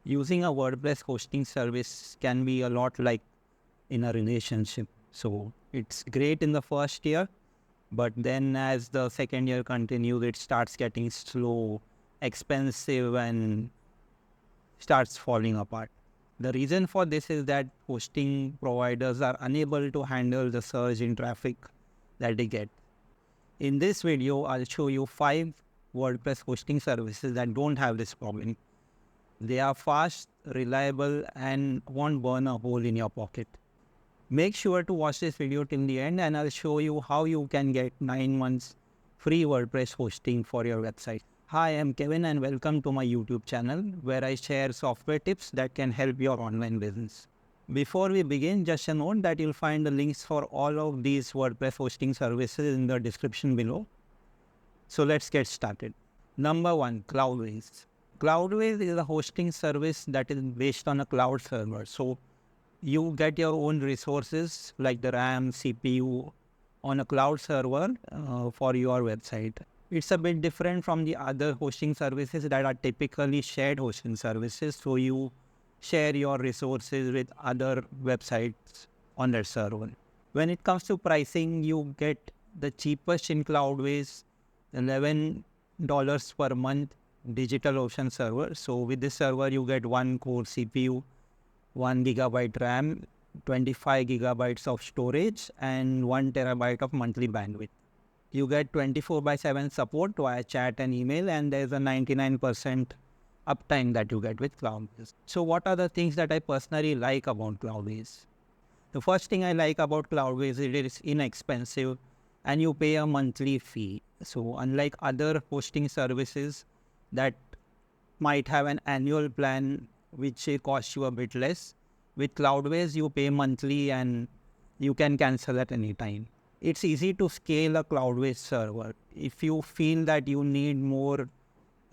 Using a WordPress hosting service can be a lot like in a relationship. So it's great in the first year, but then as the second year continues, it starts getting slow, expensive, and starts falling apart. The reason for this is that hosting providers are unable to handle the surge in traffic that they get. In this video, I'll show you 5 WordPress hosting services that don't have this problem. They are fast, reliable, and won't burn a hole in your pocket. Make sure to watch this video till the end, and I'll show you how you can get 9 months free WordPress hosting for your website. Hi, I'm Kevin and welcome to my YouTube channel where I share software tips that can help your online business. Before we begin, just a note that you'll find the links for all of these WordPress hosting services in the description below. So let's get started. Number 1, Cloudways. Cloudways is a hosting service that is based on a cloud server. So you get your own resources like the RAM, CPU on a cloud server for your website. It's a bit different from the other hosting services that are typically shared hosting services. So you share your resources with other websites on that server. When it comes to pricing, you get the cheapest in Cloudways, $11 per month DigitalOcean server. So with this server, you get 1 core CPU, 1 gigabyte RAM, 25 gigabytes of storage, and 1 terabyte of monthly bandwidth. You get 24/7 support via chat and email, and there's a 99% uptime that you get with Cloudways. So what are the things that I personally like about Cloudways? The first thing I like about Cloudways is it is inexpensive and you pay a monthly fee. So unlike other hosting services that might have an annual plan which costs you a bit less, with Cloudways you pay monthly and you can cancel at any time. It's easy to scale a Cloudways server. If you feel that you need more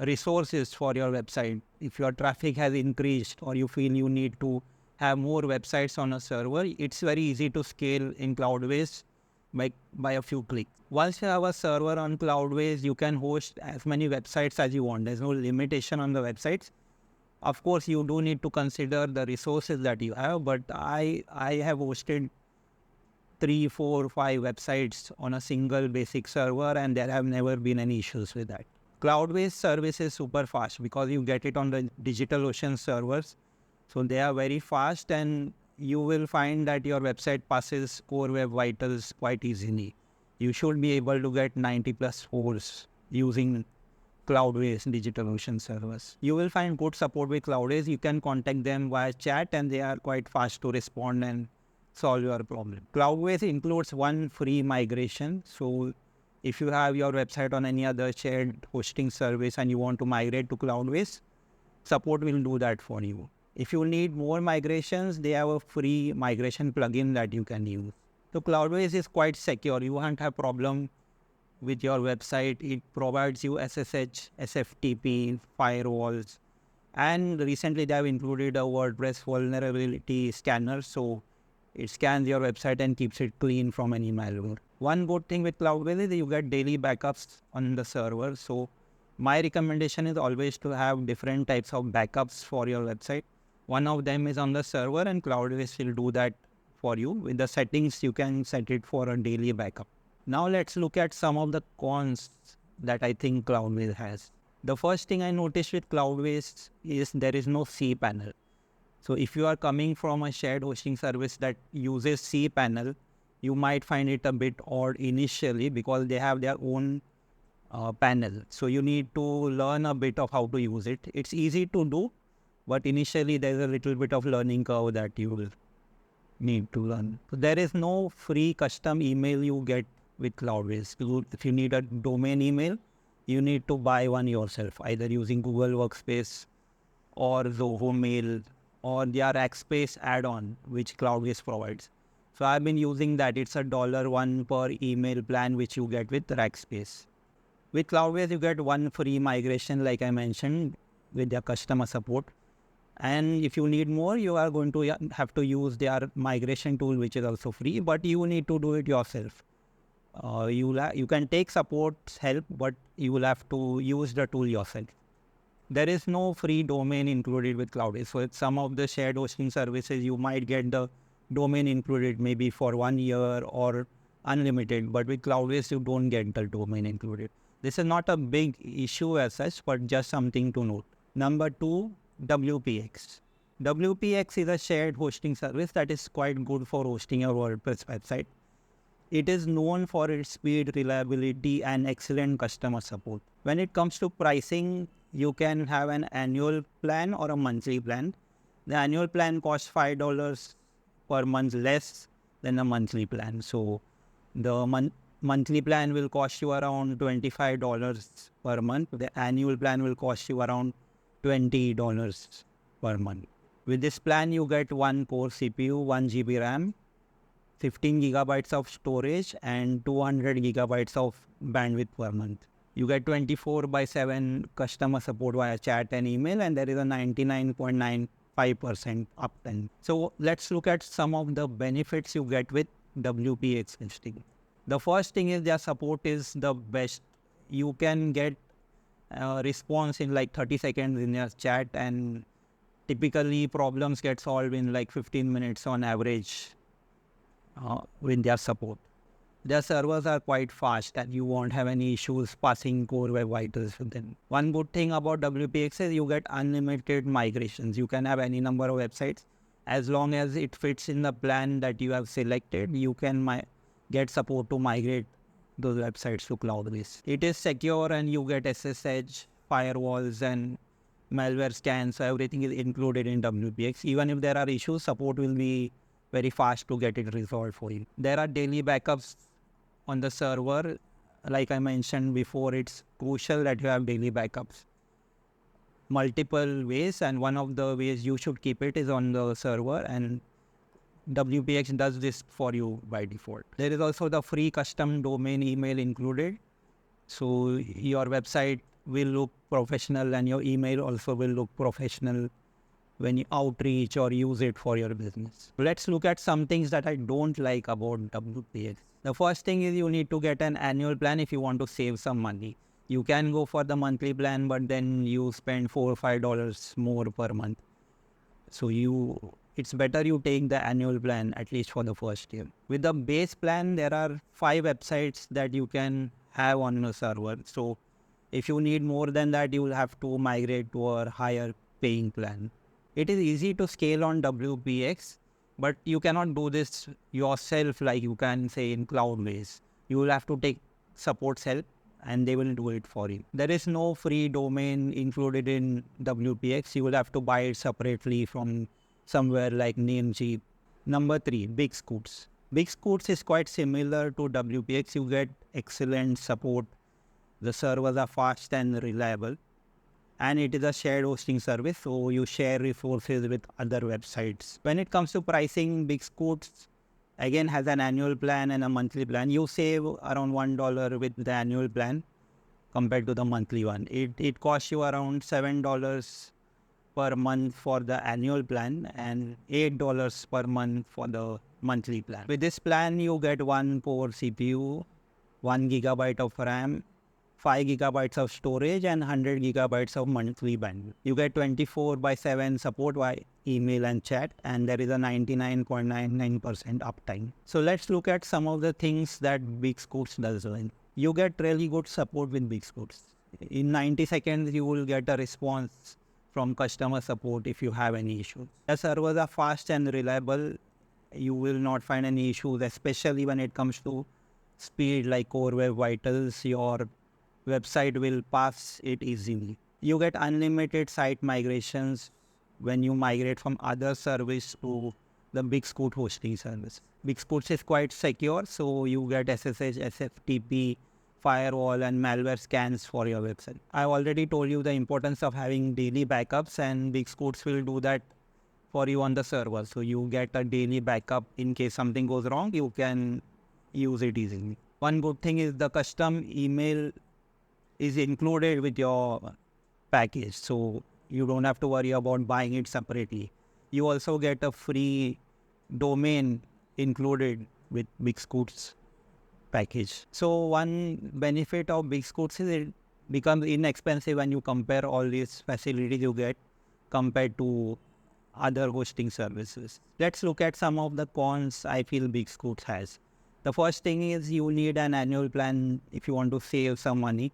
resources for your website, if your traffic has increased or you feel you need to have more websites on a server, it's very easy to scale in Cloudways by a few clicks. Once you have a server on Cloudways, you can host as many websites as you want. There's no limitation on the websites. Of course, you do need to consider the resources that you have, but I have hosted 3, 4, 5 websites on a single basic server, and there have never been any issues with that. Cloudways service is super fast because you get it on the DigitalOcean servers. So they are very fast, and you will find that your website passes Core Web Vitals quite easily. You should be able to get 90 plus scores using Cloudways DigitalOcean servers. You will find good support with Cloudways. You can contact them via chat and they are quite fast to respond and solve your problem. Cloudways includes 1 free migration. So if you have your website on any other shared hosting service and you want to migrate to Cloudways, support will do that for you. If you need more migrations, they have a free migration plugin that you can use. So Cloudways is quite secure. You won't have problem with your website. It provides you SSH, SFTP, firewalls, and recently they have included a WordPress vulnerability scanner. So it scans your website and keeps it clean from any malware. One good thing with Cloudways is you get daily backups on the server. So my recommendation is always to have different types of backups for your website. One of them is on the server, and Cloudways will do that for you. With the settings, you can set it for a daily backup. Now let's look at some of the cons that I think Cloudways has. The first thing I noticed with Cloudways is there is no cPanel. So if you are coming from a shared hosting service that uses cPanel, you might find it a bit odd initially because they have their own panel. So you need to learn a bit of how to use it. It's easy to do, but initially there's a little bit of learning curve that you will need to learn. So there is no free custom email you get with Cloudways. If you need a domain email, you need to buy one yourself, either using Google Workspace or Zoho Mail or their Rackspace add-on, which Cloudways provides. So I've been using that. It's $1 per email plan, which you get with Rackspace. With Cloudways, you get 1 free migration, like I mentioned, with their customer support. And if you need more, you are going to have to use their migration tool, which is also free, but you need to do it yourself. You can take support help, but you will have to use the tool yourself. There is no free domain included with Cloudways. So it's some of the shared hosting services, you might get the domain included maybe for 1 year or unlimited, but with Cloudways, you don't get the domain included. This is not a big issue as such, but just something to note. Number two, WPX. WPX is a shared hosting service that is quite good for hosting your WordPress website. It is known for its speed, reliability, and excellent customer support. When it comes to pricing, you can have an annual plan or a monthly plan. The annual plan costs $5 per month less than a monthly plan. So the monthly plan will cost you around $25 per month. The annual plan will cost you around $20 per month. With this plan, you get 1 core CPU, 1 GB RAM, 15 gigabytes of storage, and 200 gigabytes of bandwidth per month. You get 24/7 customer support via chat and email, and there is a 99.95% uptime. So let's look at some of the benefits you get with WPX hosting. The first thing is their support is the best. You can get a response in like 30 seconds in your chat, and typically problems get solved in like 15 minutes on average with their support. Their servers are quite fast and you won't have any issues passing core web vitals with them. One good thing about WPX is you get unlimited migrations. You can have any number of websites. As long as it fits in the plan that you have selected, you can get support to migrate those websites to Cloudways. It is secure and you get SSH, firewalls, and malware scans. So everything is included in WPX. Even if there are issues, support will be very fast to get it resolved for you. There are daily backups on the server. Like I mentioned before, it's crucial that you have daily backups. Multiple ways, and one of the ways you should keep it is on the server, and WPX does this for you by default. There is also the free custom domain email included. So your website will look professional and your email also will look professional when you outreach or use it for your business. Let's look at some things that I don't like about WPX. The first thing is you need to get an annual plan if you want to save some money. You can go for the monthly plan, but then you spend $4 or $5 more per month. So it's better you take the annual plan at least for the first year. With the base plan, there are 5 websites that you can have on your server. So if you need more than that, you will have to migrate to a higher paying plan. It is easy to scale on WPX, but you cannot do this yourself like you can say in Cloudways. You will have to take support help and they will do it for you. There is no free domain included in WPX. You will have to buy it separately from somewhere like Namecheap. Number 3, Big Scoots. Big Scoots is quite similar to WPX. You get excellent support. The servers are fast and reliable. And it is a shared hosting service, so you share resources with other websites. When it comes to pricing, Big Scoots again has an annual plan and a monthly plan. You save around $1 with the annual plan compared to the monthly one. It costs you around $7 per month for the annual plan and $8 per month for the monthly plan. With this plan, you get 1 core CPU, 1 gigabyte of RAM, 5 gigabytes of storage, and 100 gigabytes of monthly bandwidth. You get 24/7 support via email and chat, and there is a 99.99% uptime. So let's look at some of the things that Big Scoots does. You get really good support with Big Scoots. In 90 seconds, you will get a response from customer support if you have any issues. The servers are fast and reliable. You will not find any issues, especially when it comes to speed like Core Web Vitals. Your website will pass it easily. You get unlimited site migrations when you migrate from other service to the Big Scoot hosting service. Big Scoot is quite secure, so you get SSH, SFTP, firewall, and malware scans for your website. I already told you the importance of having daily backups, and Big Scoots will do that for you on the server. So you get a daily backup in case something goes wrong, you can use it easily. One good thing is the custom email is included with your package, so you don't have to worry about buying it separately. You also get a free domain included with Big Scoots package. So one benefit of Big Scoots is becomes inexpensive when you compare all these facilities you get compared to other hosting services. Let's look at some of the cons I feel Big Scoots has. The first thing is you need an annual plan if you want to save some money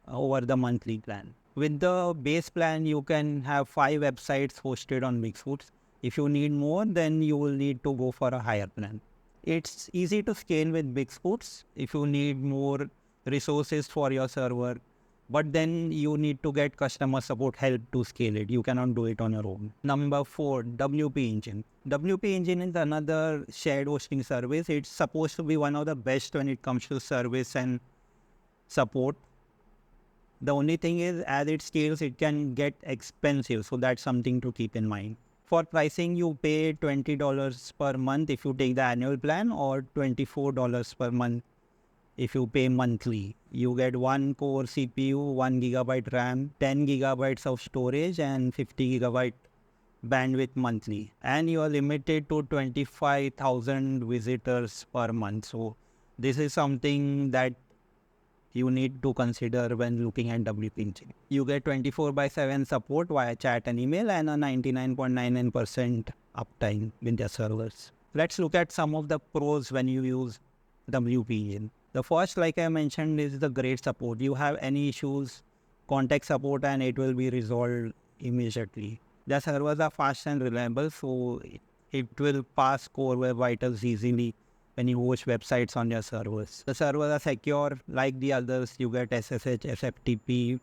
over the monthly plan. With the base plan, you can have 5 websites hosted on Big Scoots. If you need more, then you will need to go for a higher plan. It's easy to scale with Big Scoots if you need more resources for your server, but then you need to get customer support help to scale it. You cannot do it on your own. Number 4, WP Engine. WP Engine is another shared hosting service. It's supposed to be one of the best when it comes to service and support. The only thing is, as it scales, it can get expensive. So that's something to keep in mind. For pricing, you pay $20 per month if you take the annual plan, or $24 per month if you pay monthly. You get 1 core CPU, 1 gigabyte RAM, 10 gigabytes of storage, and 50 gigabyte bandwidth monthly. And you are limited to 25,000 visitors per month. So this is something that you need to consider when looking at WP Engine. You get 24/7 support via chat and email, and a 99.99% uptime with their servers. Let's look at some of the pros when you use WP Engine. The first, like I mentioned, is the great support. You have any issues, contact support and it will be resolved immediately. The servers are fast and reliable, so it will pass core web vitals easily when you host websites on your servers. The servers are secure like the others. You get SSH, SFTP,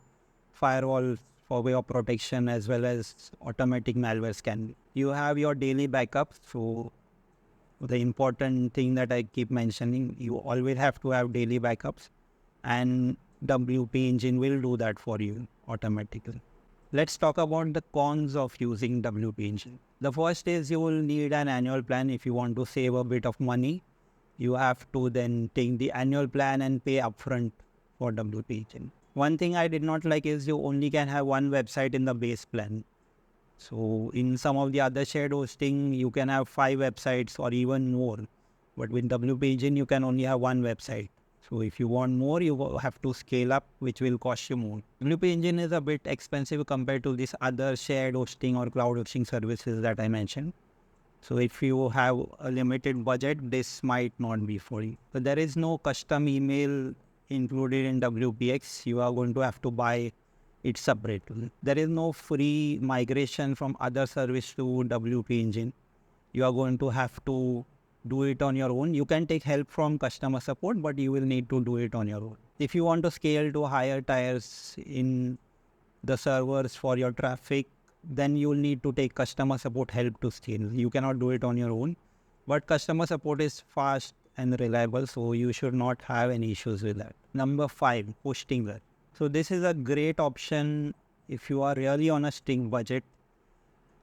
firewall for your protection, as well as automatic malware scanning. You have your daily backups. So the important thing that I keep mentioning, you always have to have daily backups, and WP Engine will do that for you automatically. Let's talk about the cons of using WP Engine. The first is you will need an annual plan if you want to save a bit of money. You have to then take the annual plan and pay upfront for WP Engine. One thing I did not like is you only can have one website in the base plan. So in some of the other shared hosting, you can have 5 websites or even more. But with WP Engine, you can only have one website. So if you want more, you have to scale up, which will cost you more. WP Engine is a bit expensive compared to these other shared hosting or cloud hosting services that I mentioned. So if you have a limited budget, this might not be for you. So there is no custom email included in WPX. You are going to have to buy it separately. There is no free migration from other service to WP Engine. You are going to have to do it on your own. You can take help from customer support, but you will need to do it on your own. If you want to scale to higher tiers in the servers for your traffic, then you will need to take customer support help to scale. You cannot do it on your own, but customer support is fast and reliable, so you should not have any issues with that. Number 5, Hostinger. So this is a great option if you are really on a strict budget.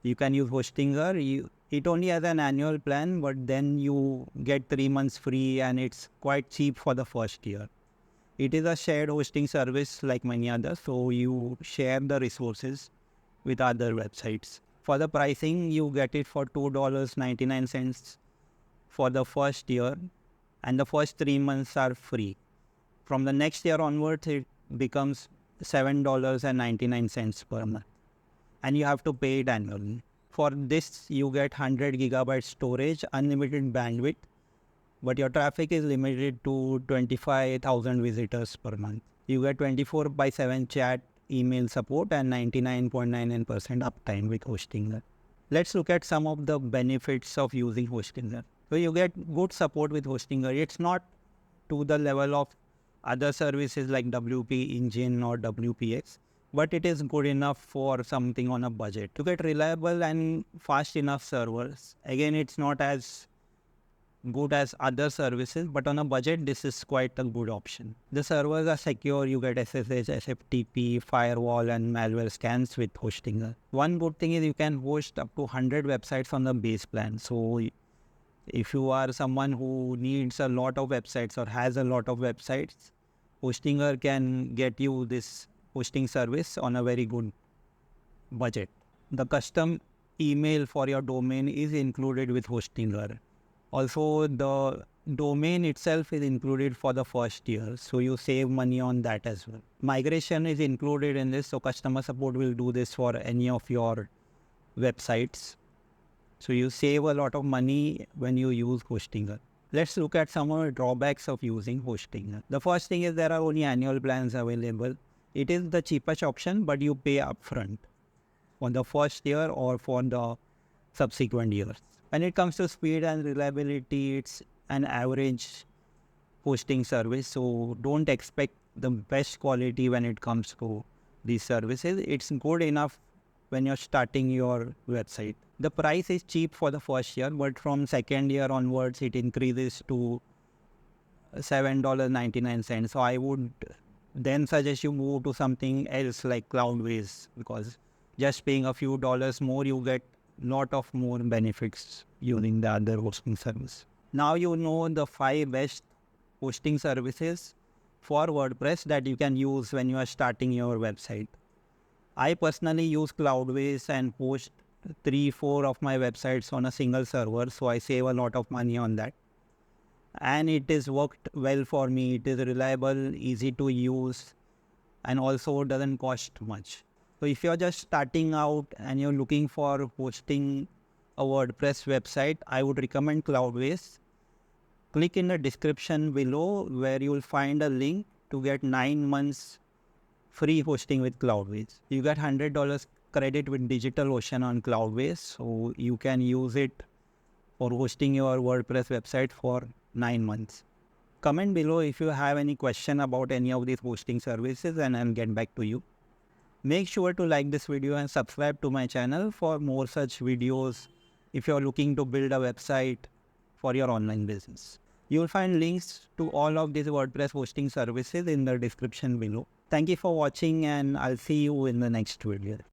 You can use Hostinger. It only has an annual plan, but then you get 3 months free, and it's quite cheap for the first year. It is a shared hosting service like many others, so you share the resources with other websites. For the pricing, you get it for $2.99 for the first year, and the first 3 months are free. From the next year onwards, it becomes $7.99 per month, and you have to pay it annually. For this, you get 100 gigabyte storage, unlimited bandwidth, but your traffic is limited to 25,000 visitors per month. You get 24/7 chat, email support, and 99.99% uptime with Hostinger. Let's look at some of the benefits of using Hostinger. So you get good support with Hostinger. It's not to the level of other services like WP Engine or WPX, but it is good enough for something on a budget. To get reliable and fast enough servers, again, it's not as good as other services, but on a budget, this is quite a good option. The servers are secure. You get SSH, SFTP, firewall, and malware scans with Hostinger. One good thing is you can host up to 100 websites on the base plan. So if you are someone who needs a lot of websites or has a lot of websites, Hostinger can get you this hosting service on a very good budget. The custom email for your domain is included with Hostinger. Also, the domain itself is included for the first year, so you save money on that as well. Migration is included in this, so customer support will do this for any of your websites. So you save a lot of money when you use Hostinger. Let's look at some of the drawbacks of using Hostinger. The first thing is there are only annual plans available. It is the cheapest option, but you pay upfront for the first year or for the subsequent years. When it comes to speed and reliability, it's an average hosting service. So don't expect the best quality when it comes to these services. It's good enough when you're starting your website. The price is cheap for the first year, but from second year onwards, it increases to $7.99. So I would then suggest you move to something else like Cloudways, because just paying a few dollars more, you get lot of more benefits using the other hosting service. Now you know the 5 best hosting services for WordPress that you can use when you are starting your website. I personally use Cloudways and host 3-4 of my websites on a single server, so I save a lot of money on that. And it has worked well for me. It is reliable, easy to use, and also doesn't cost much. So if you're just starting out and you're looking for hosting a WordPress website, I would recommend Cloudways. Click in the description below where you will find a link to get 9 months free hosting with Cloudways. You get $100 credit with DigitalOcean on Cloudways, so you can use it for hosting your WordPress website for 9 months. Comment below if you have any question about any of these hosting services and I'll get back to you. Make sure to like this video and subscribe to my channel for more such videos if you're looking to build a website for your online business. You'll find links to all of these WordPress hosting services in the description below. Thank you for watching and I'll see you in the next video.